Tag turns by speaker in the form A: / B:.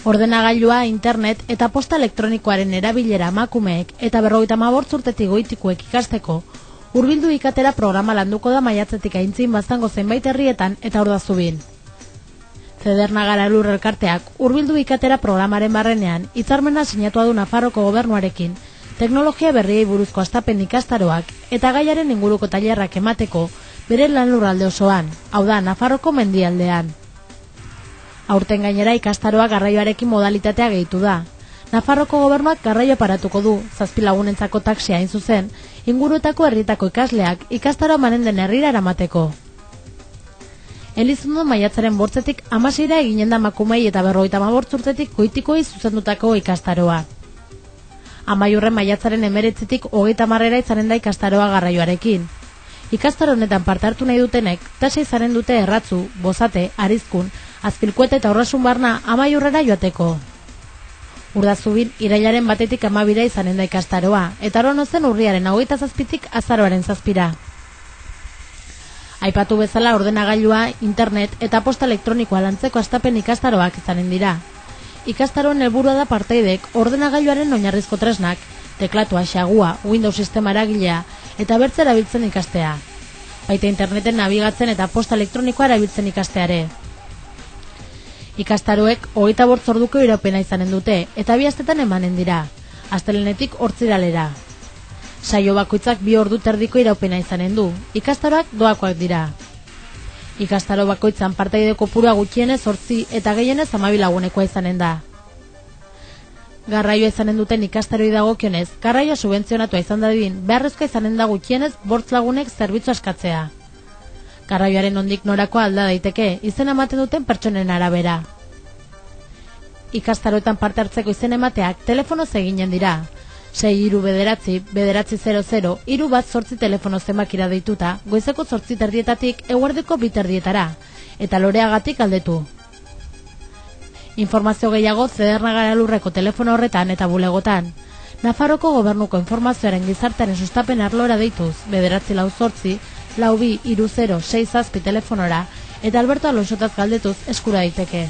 A: Ordenagailua, internet eta posta elektronikoaren erabilera emakumeek eta 55 urtetik goitikuek ikasteko, Hurbildu ikatera programa landuko da maiatzetik aintzin baztango zenbait herrietan eta Urdazubin. Zederna Garalur elkarteak Hurbildu ikatera programaren barrenean hitzarmena sinatua du Nafarroko gobernuarekin, teknologia berriei buruzko hastapen ikastaroak eta gaiaren inguruko tailerrak emateko bere lanlurralde osoan, hau da Nafarroko mendialdean. Aurten gainera ikastaroa garraioarekin modalitatea gehitu da. Nafarroko gobernuak garraio paratuko du, 7 lagunentzako taxia hain zuzen, inguruetako herritako ikasleak ikastaroa manen den herrira eramateko. Elizondo maiatzaren 8etik 16 eginen da emakumei eta 55 urtetik goitikoei zuzendutako ikastaroa. Amaiurren maiatzaren 19etik 30 izanen da ikastaroa garraioarekin. Ikastaro honetan parte hartu nahi dutenek, tasa izanen dute Erratzu, Bozate, Arizkun, Azpilkueta eta Urrasun barna Amaiurrera joateko. Urdazubin irailaren 1etik 12 izanen da ikastaroa, eta Aronozen urriaren 27tik azaroaren 7. Aipatu bezala ordenagailua, internet eta posta elektronikoa lantzeko hastapen ikastaroak izanen dira. Ikastaroen helburua da partaidek ordenagailuaren oinarrizko tresnak, teklatua, xagua, Windows sistema eragilea eta bertze erabiltzen ikastea. Baita interneten nabigatzen eta posta elektronikoa erabiltzen ikasteare. Ikastaroek 25 orduko iraupena izanen dute eta 2 astetan emanen dira, astelehenetik Hortziralera. Saio bakoitzak 2 ordu terdiko iraupena izanen du, ikastaroak doakoak dira. Ikastaro bakoitzan partaide kopurua gutxienez 8 eta gehienez 12 lagunekoa izanen da. Garraioa izanen duten ikastaroi dagokionez, garraioa subentzionatua izan dadin, beharrezkoa izanen da gutxienez 5 lagunek zerbitzu askatzea. Garraioaren nondik norakoa alda daiteke, izena ematen duten pertsonen arabera. Ikastaroetan parte hartzeko izen emateak telefonoz eginen dira. 63900 318 telefono zenbakira deituta, goizeko 8:30 eguerdiko 2:30 eta Loreagatik aldetu. Informazio gehiago Zederna Garalurreko telefono horretan eta bulegotan. Nafarroko gobernuko informazioaren gizartearen sustapen arlora deituz, 948 423067 telefonora eta Alberto Alonsotaz galdetuz eskura daiteke.